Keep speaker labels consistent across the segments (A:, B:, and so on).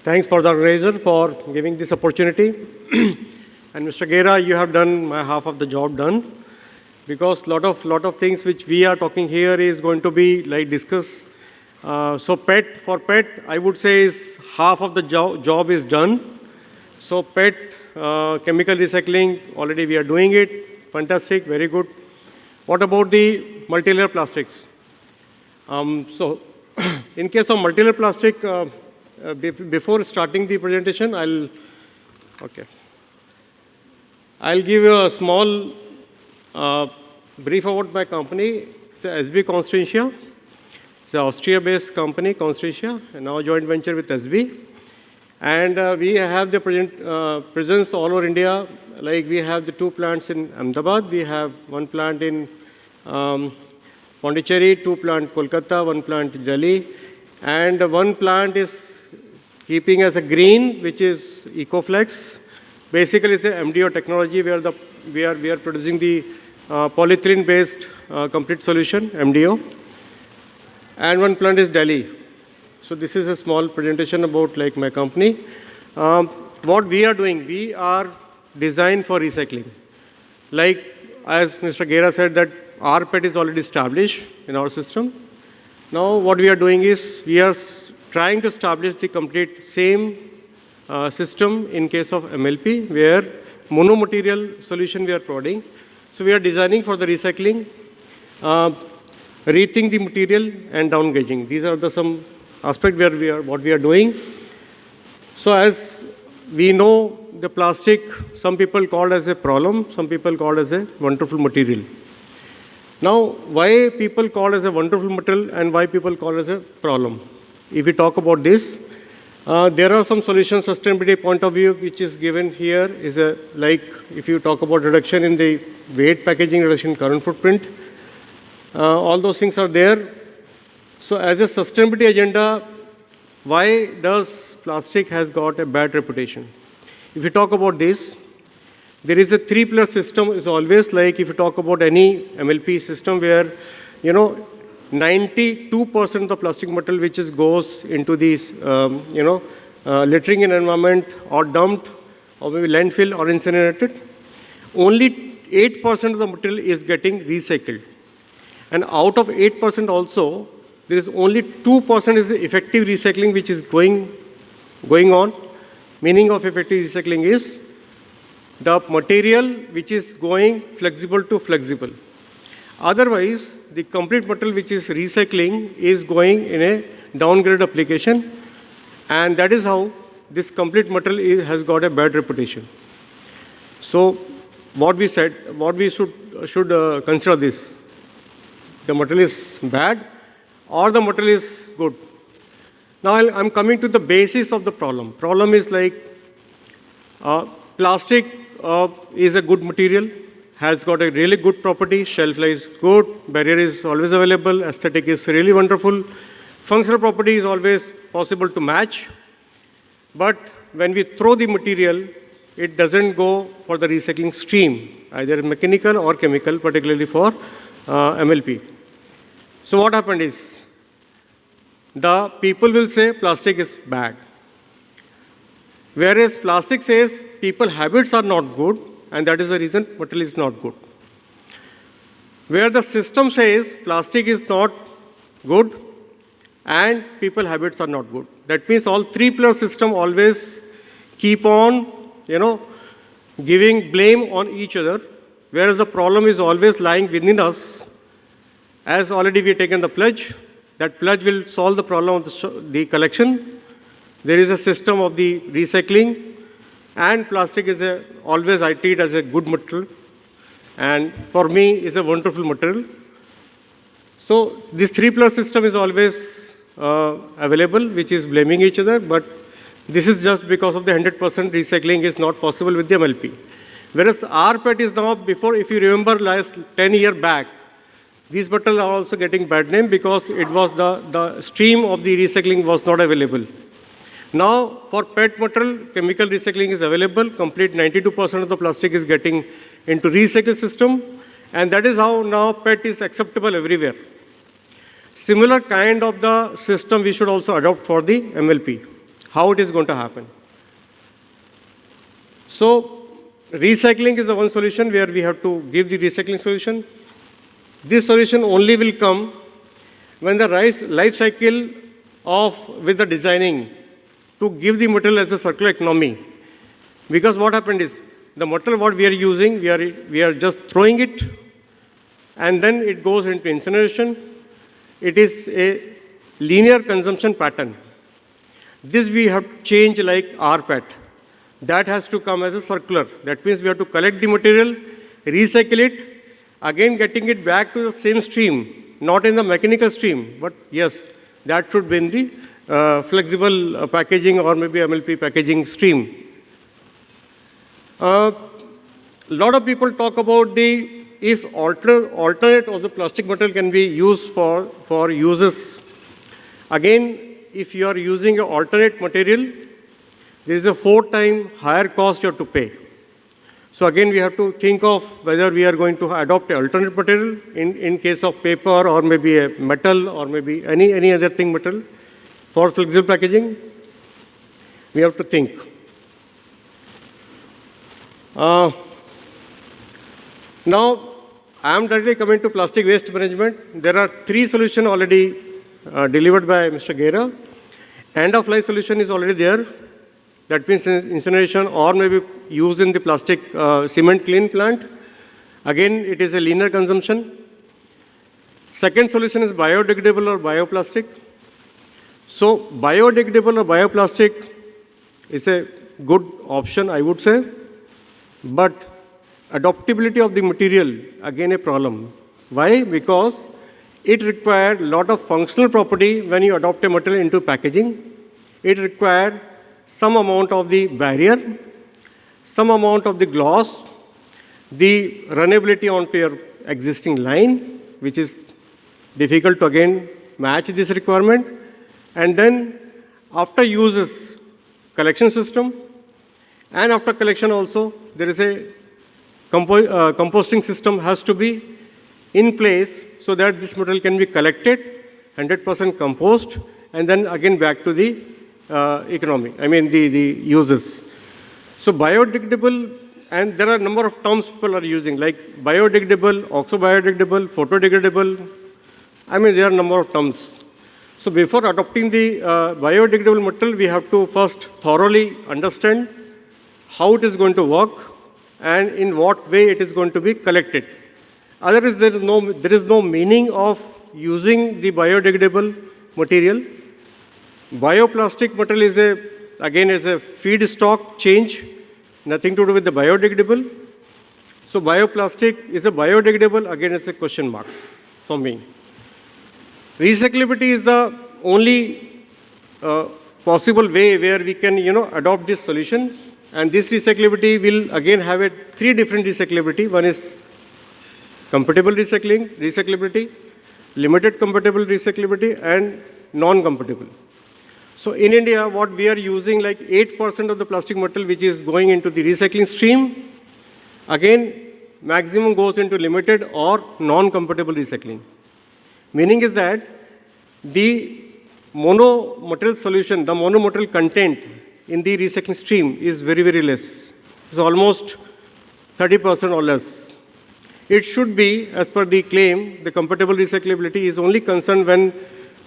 A: Thanks for the organizer for giving this opportunity. And Mr. Gera, you have done my half of the job done, because lot of things which we are talking here is going to be like discussed. So for PET, I would say is half of the job is done. So PET, chemical recycling, already we are doing it. Fantastic, very good. What about the multi-layer plastics? So in case of multi-layer plastic, before starting the presentation, I'll give you a small brief about my company. It's SB-Constantia. It's an Austria-based company, Constantia, and now joint venture with SB. And we have the presence all over India. Like we have the 2 plants in Ahmedabad. We have 1 plant in Pondicherry, 2 plant Kolkata, 1 plant Delhi, and 1 plant is keeping as a green, which is EcoFlex. Basically, it's a MDO technology where we are producing the polyethylene-based complete solution, MDO. And 1 plant is Delhi. So this is a small presentation about like my company. What we are doing, we are designed for recycling. Like as Mr. Gera said that our PET is already established in our system. Now what we are doing is we are trying to establish the complete same system in case of MLP, where monomaterial solution we are providing. So we are designing for the recycling, rethink the material and down gauging. These are the some aspects where what we are doing. So as we know, the plastic, some people call as a problem, some people call as a wonderful material. Now, why people call as a wonderful material and why people call as a problem? If we talk about this, there are some solutions, sustainability point of view, which is given here is a, like if you talk about reduction in the weight packaging, reduction in carbon footprint, all those things are there. So as a sustainability agenda, why does plastic has got a bad reputation? If you talk about this, there is a 3-pillar system is always like if you talk about any MLP system where, 92% of the plastic material which goes into these, littering in environment or dumped or maybe landfill or incinerated, only 8% of the material is getting recycled. And out of 8% also, there is only 2% is effective recycling which is going on. Meaning of effective recycling is the material which is going flexible to flexible. Otherwise, the complete material which is recycling is going in a downgrade application, and that is how this complete material has got a bad reputation. So what we said, what we should consider this, the material is bad or the material is good. Now I'm coming to the basis of the problem. Problem is like plastic is a good material, has got a really good property, shelf life is good, barrier is always available, aesthetic is really wonderful, functional property is always possible to match. But when we throw the material, it doesn't go for the recycling stream, either mechanical or chemical, particularly for MLP. So what happened is, the people will say plastic is bad. Whereas plastic says people habits are not good, and that is the reason material is not good. Where the system says plastic is not good and people habits are not good. That means all 3-pillar system always keep on, giving blame on each other, whereas the problem is always lying within us. As already we have taken the pledge, that pledge will solve the problem of the collection. There is a system of the recycling, and plastic is always I treat as a good material, and for me is a wonderful material. So this 3-pillar system is always available, which is blaming each other, but this is just because of the 100% recycling is not possible with the MLP. Whereas our PET is now, before, if you remember last 10 years back, these materials are also getting bad name because it was the stream of the recycling was not available. Now, for PET material, chemical recycling is available. Complete 92% of the plastic is getting into recycle system, and that is how now PET is acceptable everywhere. Similar kind of the system we should also adopt for the MLP. how it is going to happen. So recycling is the one solution where we have to give the recycling solution. This solution only will come when the life cycle with the designing to give the material as a circular economy. Because what happened is, the material what we are using, we are just throwing it, and then it goes into incineration. It is a linear consumption pattern. This we have to change like rPET. That has to come as a circular. That means we have to collect the material, recycle it, again getting it back to the same stream, not in the mechanical stream, but yes, that should be in the flexible packaging or maybe MLP packaging stream. A lot of people talk about if alternate of the plastic material can be used for uses. Again, if you are using an alternate material, there is a 4 times higher cost you have to pay. So again, we have to think of whether we are going to adopt an alternate material in case of paper or maybe a metal or maybe any other thing metal for flexible packaging. We have to think. Now, I am directly coming to plastic waste management. There are 3 solutions already delivered by Mr. Gera. End-of-life solution is already there. That means incineration or maybe used in the plastic cement clean plant. Again, it is a linear consumption. Second solution is biodegradable or bioplastic. So, biodegradable or bioplastic is a good option, I would say. But adaptability of the material, again a problem. Why? Because it requires a lot of functional property when you adopt a material into packaging. It requires some amount of the barrier, some amount of the gloss, the runnability onto your existing line, which is difficult to again match this requirement. And then after uses, collection system, and after collection also, there is a composting system has to be in place so that this material can be collected, 100% compost, and then again back to the economy, the uses. So biodegradable, and there are a number of terms people are using, like biodegradable, oxo-biodegradable, photodegradable. There are a number of terms. So before adopting the biodegradable material, we have to first thoroughly understand how it is going to work and in what way it is going to be collected. Otherwise, there is no meaning of using the biodegradable material. Bioplastic material is a feedstock change, nothing to do with the biodegradable. So bioplastic is a biodegradable, again it's a question mark for me. Recyclability is the only possible way where we can adopt this solution. And this recyclability will again have 3 different recyclability. One is compatible recyclability, limited compatible recyclability, and non-compatible. So in India, what we are using, like 8% of the plastic material which is going into the recycling stream, again, maximum goes into limited or non-compatible recycling. Meaning is that the monomaterial solution, the monomaterial content in the recycling stream is very, very less. It's almost 30% or less. It should be, as per the claim, the compatible recyclability is only concerned when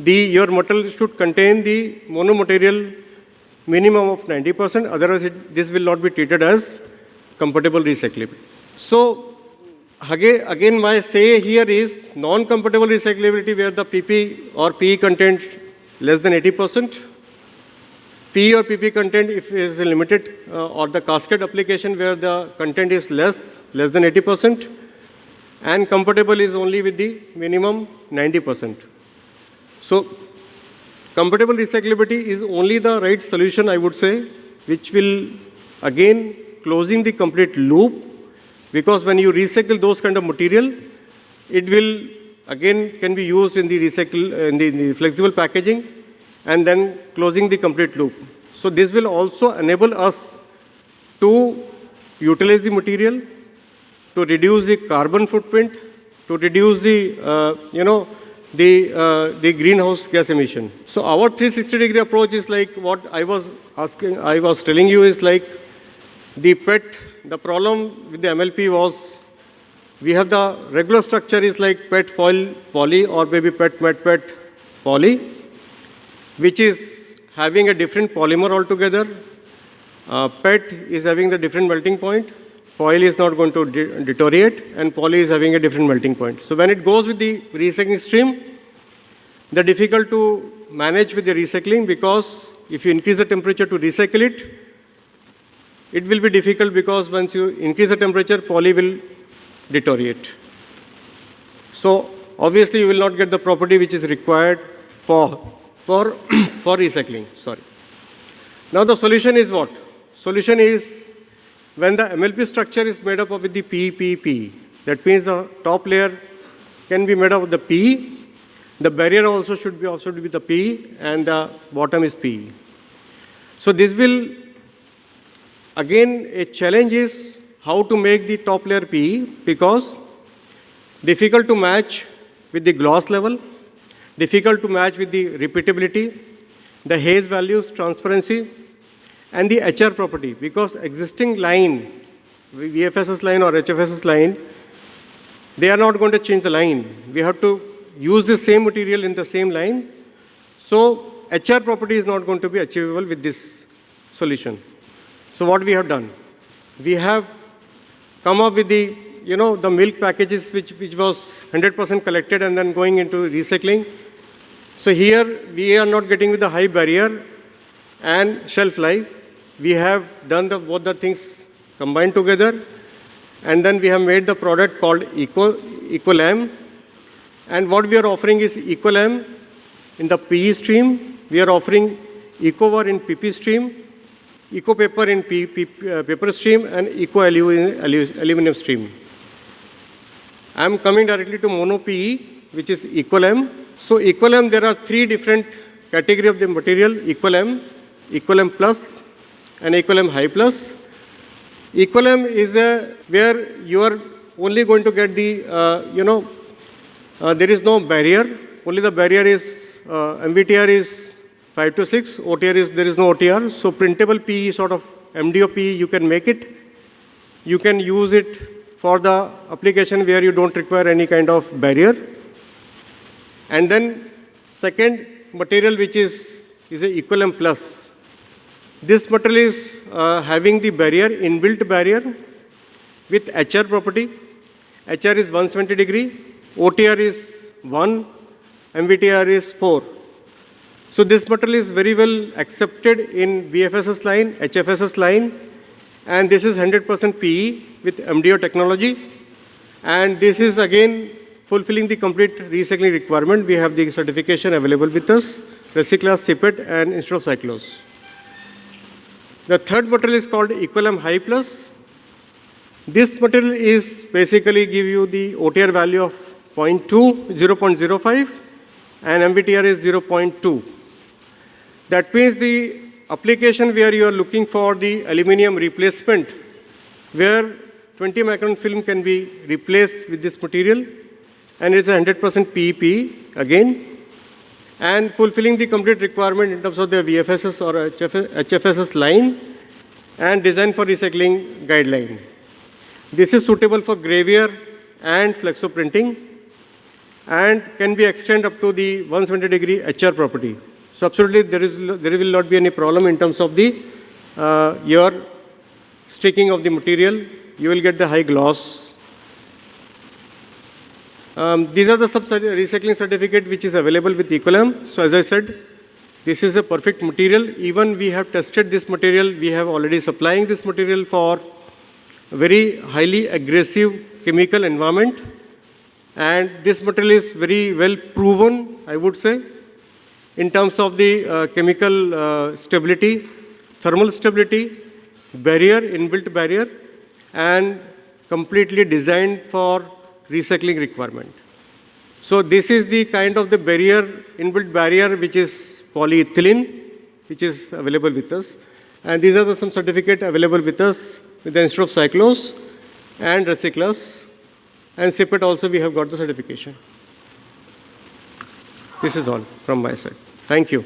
A: your material should contain the monomaterial minimum of 90%, otherwise this will not be treated as compatible recyclability. So again my say here is non-compatible recyclability where the PP or PE content less than 80%. PE or PP content if it is limited or the cascade application where the content is less than 80%, and compatible is only with the minimum 90%. So compatible recyclability is only the right solution, I would say, which will again closing the complete loop, because when you recycle those kind of material, it will again can be used in the flexible packaging, and then closing the complete loop. So this will also enable us to utilize the material, to reduce the carbon footprint, to reduce the the greenhouse gas emission. So our 360-degree approach is like what I was telling you is like the PET, the problem with the MLP was we have the regular structure is like PET foil poly or maybe PET met PET poly, which is having a different polymer altogether. PET is having the different melting point. Foil is not going to deteriorate, and poly is having a different melting point. So when it goes with the recycling stream, they're difficult to manage with the recycling because if you increase the temperature to recycle it, it will be difficult because once you increase the temperature, poly will deteriorate. So obviously you will not get the property which is required for recycling. Sorry. Now the solution is what? Solution is when the MLP structure is made up of the P. That means the top layer can be made up of the P. The barrier also should be the P, and the bottom is P. So this will, again, a challenge is how to make the top layer P, because difficult to match with the gloss level, difficult to match with the repeatability, the haze values, transparency, and the HR property, because existing line, VFSS line or HFSS line, they are not going to change the line. We have to use the same material in the same line. So HR property is not going to be achievable with this solution. So what we have done? We have come up with the, the milk packages which was 100% collected and then going into recycling. So here we are not getting with the high barrier and shelf life. We have done both the things combined together, and then we have made the product called Ecolam. And what we are offering is Ecolam in the PE stream. We are offering Ecover in PP stream, Ecopaper in paper stream, and Eco-Alu in aluminum stream. I am coming directly to Mono PE, which is Ecolam. So Ecolam, there are three different categories of the material: Ecolam, Ecolam Plus, and Ecolam High Plus. Ecolam is where you are only going to get the, there is no barrier. Only the barrier is, MVTR is 5 to 6, OTR there is no OTR. So printable PE, sort of MDO PE, you can make it. You can use it for the application where you don't require any kind of barrier. And then second material, which is a Ecolam Plus. This material is having the barrier, inbuilt barrier with HR property. HR is 170 degree, OTR is 1, MVTR is 4. So this material is very well accepted in BFSS line, HFSS line, and this is 100% PE with MDO technology. And this is again fulfilling the complete recycling requirement. We have the certification available with us, Recyclase, CPET, and instead of cyclose. The third material is called Ecolam High Plus. This material is basically give you the OTR value of 0.05, and MVTR is 0.2. That means the application where you are looking for the aluminum replacement, where 20 micron film can be replaced with this material, and it's a 100% PEP again, and fulfilling the complete requirement in terms of the VFSS or HFSS line and design for recycling guideline. This is suitable for gravier and flexo printing and can be extended up to the 170 degree HR property. So absolutely there will not be any problem in terms of the your sticking of the material. You will get the high gloss. These are the recycling certificate which is available with Ecolam. So as I said, this is a perfect material. Even we have tested this material. We have already supplying this material for very highly aggressive chemical environment. And this material is very well proven, I would say, in terms of the chemical stability, thermal stability, barrier, inbuilt barrier, and completely designed for recycling requirement. So this is the kind of the barrier, inbuilt barrier, which is polyethylene, which is available with us. And these are some certificate available with us with the instead of cyclose and Recyclase. And CPET also we have got the certification. This is all from my side. Thank you.